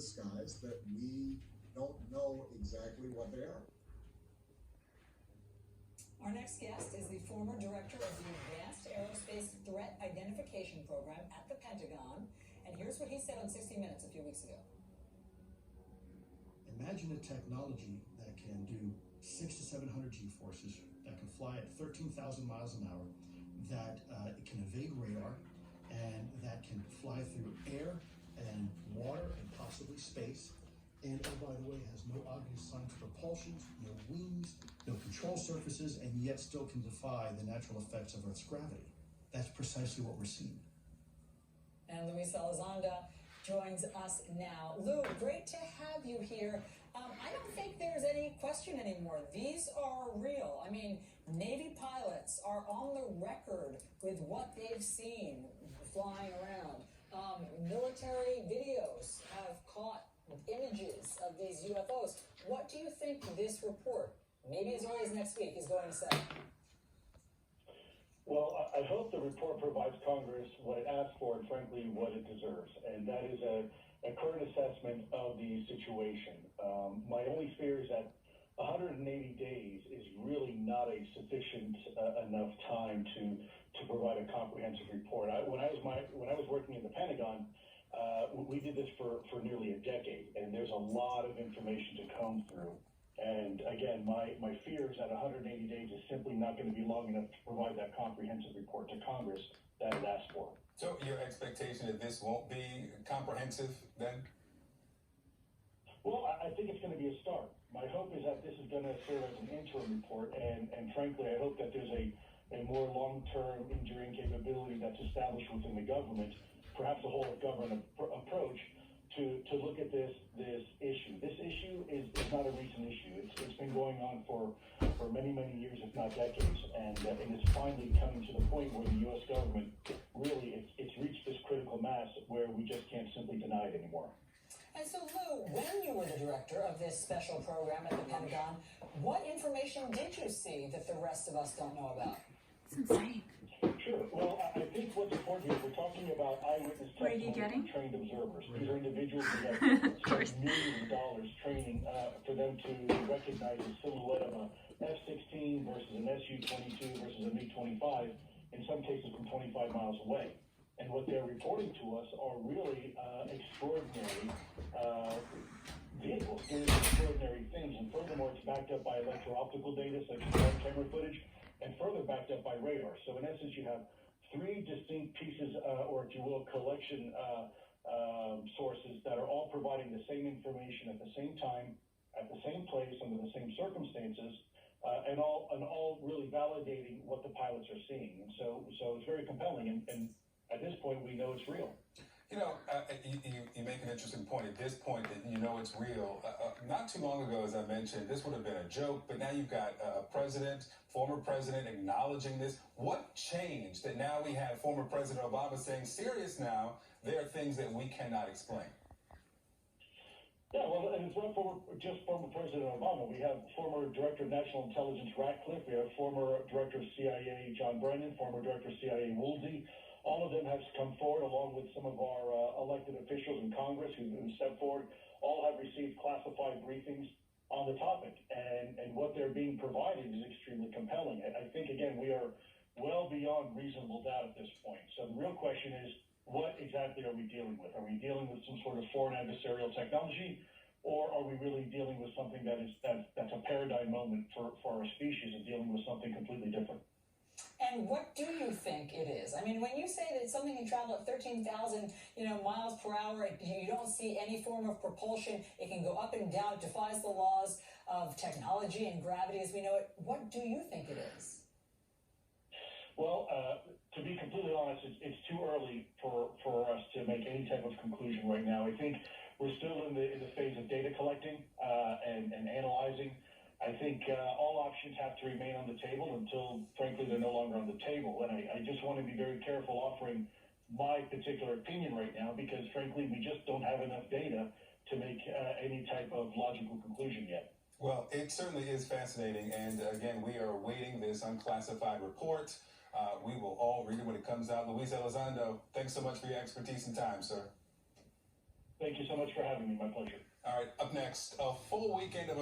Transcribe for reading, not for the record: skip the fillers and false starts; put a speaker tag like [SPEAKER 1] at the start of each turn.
[SPEAKER 1] skies that we don't know exactly what they are.
[SPEAKER 2] Our next guest is the former director of the Advanced Aerospace Threat Identification Program at the Pentagon. And here's what he said on 60 Minutes a few weeks ago.
[SPEAKER 3] Imagine a technology that can do 600 to 700 G-forces, that can fly at 13,000 miles an hour, that it can evade radar, and that can fly through air and water and possibly space. And oh, by the way, has no obvious signs of propulsion, no wings, no control surfaces, and yet still can defy the natural effects of Earth's gravity. That's precisely what we're seeing.
[SPEAKER 2] And Luis Elizondo joins us now. Lou, great to have you here. I don't think there's any question anymore. These are real. I mean, Navy pilots are on the record with what they've seen flying around. Military videos have caught images of these UFOs. What do you think this report, maybe as early as next week, is going to say?
[SPEAKER 4] Well, I hope the report provides Congress what it asked for and, frankly, what it deserves, and that is a current assessment of the situation. My only fear is that 180 days is really not a sufficient enough time to provide a comprehensive report. When I was working in the Pentagon, we did this for nearly a decade, and there's a lot of information to comb through. And again, my fear is that 180 days is simply not going to be long enough to provide that comprehensive report to Congress that it asked for.
[SPEAKER 5] So your expectation that this won't be comprehensive then?
[SPEAKER 4] Well, I think it's going to be a start. My hope is that this is going to serve as an interim report, and frankly, I hope that there's a more long-term enduring capability that's established within the government, perhaps a whole of government approach to look at this issue. This issue is not a recent issue. It's been going on for many years, if not decades, and it's finally coming to the point where the U.S. government really it's reached this critical mass where we just can't simply deny it anymore.
[SPEAKER 2] And so, Lou, when you were the director of this special program at the Pentagon, what information did you see that the rest of us don't know about?
[SPEAKER 6] It's insane.
[SPEAKER 4] Sure. Well, I think what's important here, we're talking about eyewitness testimony from trained observers. These are individuals who have spent millions of dollars training for them to recognize the silhouette of a F-16 versus an Su-22 versus a MiG-25, in some cases from 25 miles away. And what they're reporting to us are really extraordinary vehicles doing extraordinary things. And furthermore, it's backed up by electro-optical data such as camera footage, and further backed up by radar. So in essence, you have three distinct pieces, or if you will, collection sources that are all providing the same information at the same time, at the same place, under the same circumstances, and all really validating what the pilots are seeing. And so it's very compelling, and at this point, we know it's real.
[SPEAKER 5] You know, you make an interesting point. At this point, that you know it's real. Not too long ago, as I mentioned, this would have been a joke, but now you've got a president, former president, acknowledging this. What changed that now we have former President Obama saying, serious now, there are things that we cannot explain?
[SPEAKER 4] Yeah, well, and it's not just former President Obama. We have former Director of National Intelligence Ratcliffe. We have former Director of CIA John Brennan, former Director of CIA Woolsey. All of them have come forward, along with some of our elected officials in Congress who stepped forward. All have received classified briefings on the topic, and what they're being provided is extremely compelling. I think, again, we are well beyond reasonable doubt at this point. So the real question is, what exactly are we dealing with? Are we dealing with some sort of foreign adversarial technology, or are we really dealing with something that's a paradigm moment for our species and dealing with something completely different?
[SPEAKER 2] And what do you think it is? I mean, when you say that something can travel at 13,000, miles per hour, you don't see any form of propulsion, it can go up and down, it defies the laws of technology and gravity as we know it. What do you think it is?
[SPEAKER 4] Well, to be completely honest, it's too early for us to make any type of conclusion right now. I think we're still in the phase of data collecting and analyzing. I think all options have to remain on the table until, frankly, they're no longer on the table. And I just want to be very careful offering my particular opinion right now because, frankly, we just don't have enough data to make any type of logical conclusion yet.
[SPEAKER 5] Well, it certainly is fascinating. And again, we are awaiting this unclassified report. We will all read it when it comes out. Luis Elizondo, thanks so much for your expertise and time, sir.
[SPEAKER 4] Thank you so much for having me. My pleasure.
[SPEAKER 5] All right, up next, a full weekend of